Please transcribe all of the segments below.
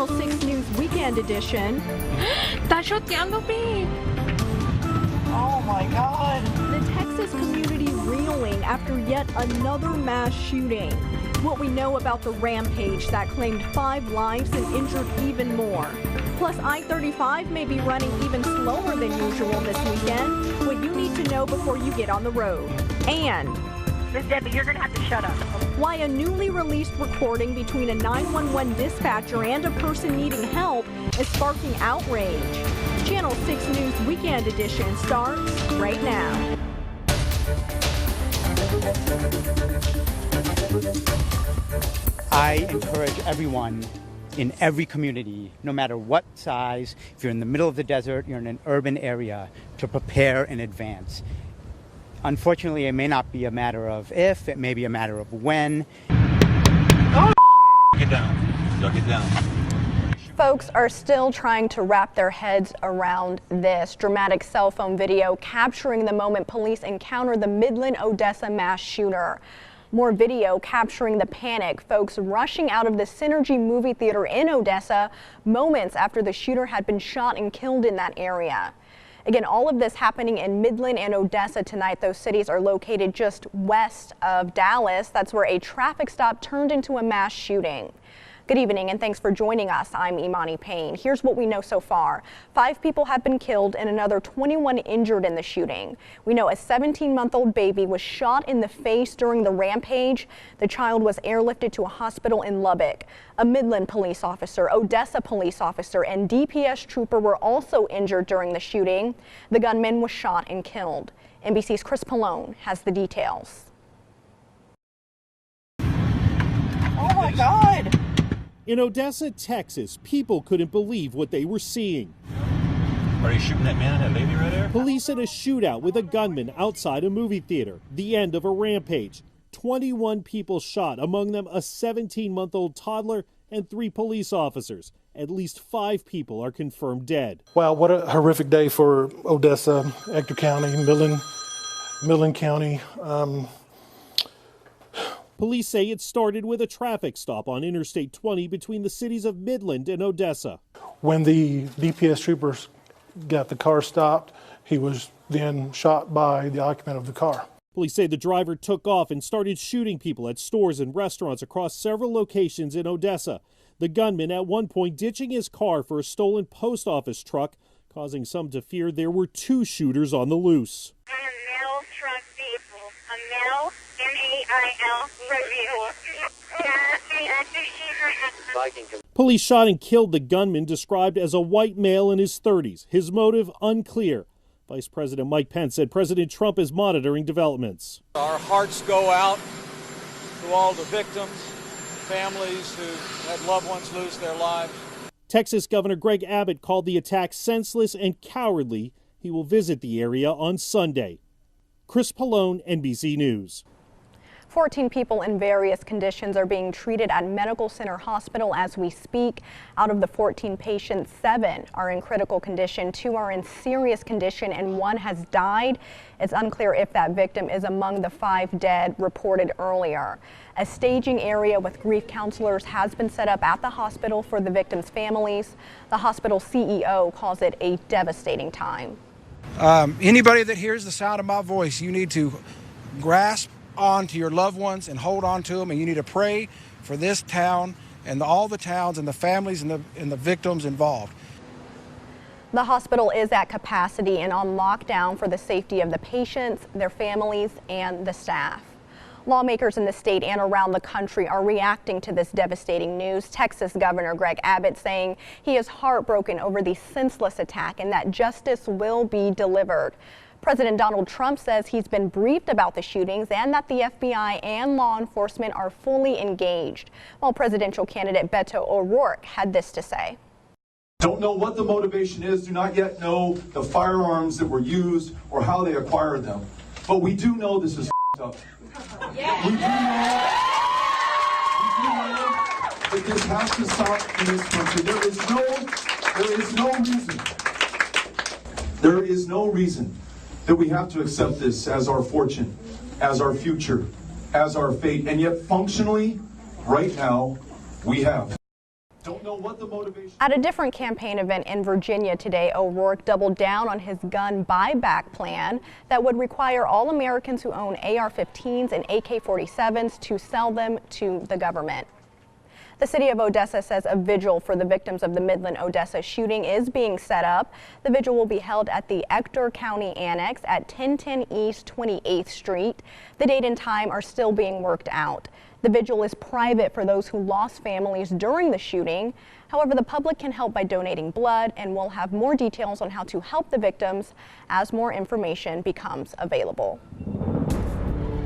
Channel 6 News Weekend Edition. Oh my God. The Texas community reeling after yet another mass shooting. What we know about the rampage that claimed 5 lives and injured even more. Plus, I-35 may be running even slower than usual this weekend. What you need to know before you get on the road. And Miss Debbie, you're going to have to shut up. why a newly released recording between a 911 dispatcher and a person needing help is sparking outrage. Channel 6 News Weekend Edition starts right now. I encourage everyone in every community, no matter what size, if you're in the middle of the desert, you're in an urban area, to prepare in advance. Unfortunately, it may not be a matter of if, it may be a matter of when. Oh, get down. Y'all get down. Folks are still trying to wrap their heads around this dramatic cell phone video capturing the moment police encounter the Midland, Odessa mass shooter. More video capturing the panic, folks rushing out of the Synergy movie theater in Odessa moments after the shooter had been shot and killed in that area. Again, all of this happening in Midland and Odessa tonight. Those cities are located just west of Dallas. That's where a traffic stop turned into a mass shooting. Good evening and thanks for joining us. I'm Imani Payne. Here's what we know so far. 5 people have been killed and another 21 injured in the shooting. We know a 17-month-old baby was shot in the face during the rampage. The child was airlifted to a hospital in Lubbock. A Midland police officer, Odessa police officer, and DPS trooper were also injured during the shooting. The gunman was shot and killed. NBC's Chris Pallone has the details. Oh my God. In Odessa, Texas, people couldn't believe what they were seeing. Are you shooting that man and that lady right there? Police in a shootout with a gunman outside a movie theater. The end of a rampage. 21 people shot, among them a 17-month-old toddler and 3 police officers. At least 5 people are confirmed dead. Wow, what a horrific day for Odessa, Ector County, Midland County. Police say it started with a traffic stop on Interstate 20 between the cities of Midland and Odessa. When the DPS troopers got the car stopped, he was then shot by the occupant of the car. Police say the driver took off and started shooting people at stores and restaurants across several locations in Odessa. The gunman at one point ditching his car for a stolen post office truck, causing some to fear there were 2 shooters on the loose. On a metal truck vehicle, a metal M-A-I-L review. Police shot and killed the gunman, described as a white male in his 30s. His motive unclear. Vice President Mike Pence said President Trump is monitoring developments. Our hearts go out to all the victims, families who had loved ones lose their lives. Texas Governor Greg Abbott called the attack senseless and cowardly. He will visit the area on Sunday. Chris Pallone, NBC News. 14 people in various conditions are being treated at Medical Center Hospital as we speak. Out of the 14 patients, 7 are in critical condition, 2 are in serious condition, and 1 has died. It's unclear if that victim is among the 5 dead reported earlier. A staging area with grief counselors has been set up at the hospital for the victims' families. The hospital CEO calls it a devastating time. Anybody that hears the sound of my voice, you need to grasp on to your loved ones and hold on to them, and you need to pray for this town and all the towns and the families and the victims involved. The hospital is at capacity and on lockdown for the safety of the patients, their families, and the staff. Lawmakers in the state and around the country are reacting to this devastating news. Texas Governor Greg Abbott saying he is heartbroken over the senseless attack and that justice will be delivered. President Donald Trump says he's been briefed about the shootings and that the FBI and law enforcement are fully engaged. While presidential candidate Beto O'Rourke had this to say. Don't know what the motivation is, do not yet know the firearms that were used or how they acquired them. But we do know this is up. Yeah. We do know that this has to stop in this country. There is no reason that we have to accept this as our fortune, as our future, as our fate, and yet functionally, right now, we have. Don't know what the motivation. At a different campaign event in Virginia today, O'Rourke doubled down on his gun buyback plan that would require all Americans who own AR-15s and AK-47s to sell them to the government. The city of Odessa says a vigil for the victims of the Midland, Odessa shooting is being set up. The vigil will be held at the Ector County Annex at 1010 East 28th Street. The date and time are still being worked out. The vigil is private for those who lost families during the shooting. However, the public can help by donating blood, and we'll have more details on how to help the victims as more information becomes available.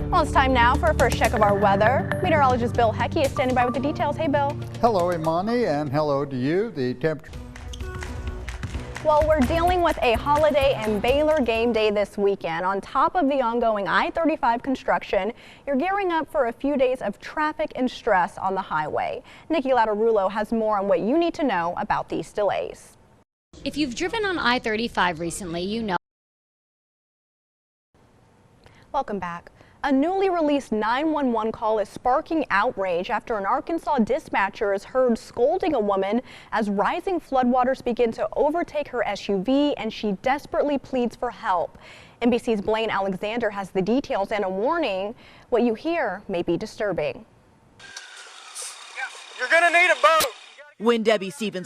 Well, it's time now for a first check of our weather. Meteorologist Bill Hecky is standing by with the details. Hey, Bill. Hello, Imani, and hello to you. The temperature. Well, we're dealing with a holiday and Baylor game day this weekend. On top of the ongoing I-35 construction, you're gearing up for a few days of traffic and stress on the highway. Nikki Lattarulo has more on what you need to know about these delays. If you've driven on I-35 recently, you know. Welcome back. A newly released 911 call is sparking outrage after an Arkansas dispatcher is heard scolding a woman as rising floodwaters begin to overtake her SUV, and she desperately pleads for help. NBC's Blaine Alexander has the details and a warning. What you hear may be disturbing. You're gonna need a boat. When Debbie Stevens